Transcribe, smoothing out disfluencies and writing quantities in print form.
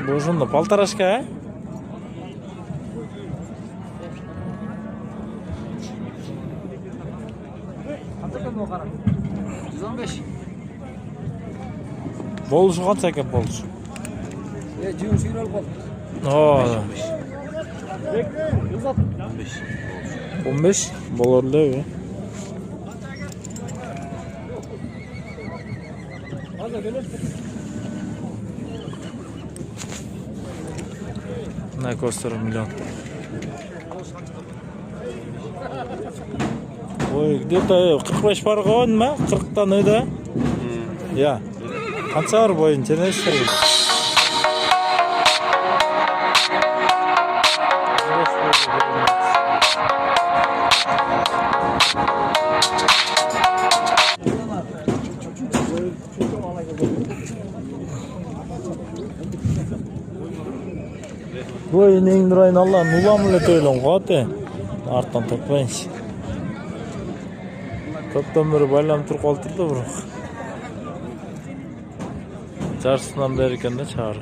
Bu ошондо полторашка, а? Болушу канча экен болушу? 15 болор элеби? На костер миллион. Ой, где-то 45 бар койгонма? 40тан өйдө? Я. Канча бар боюнча нече? Ой, нең дұрайын Алла, нулам эле төйлөн коты. Арттан топпайынчы. Топтон бери байланып туруп калыптыр да бирок. Жарысынан бери экен да чаар.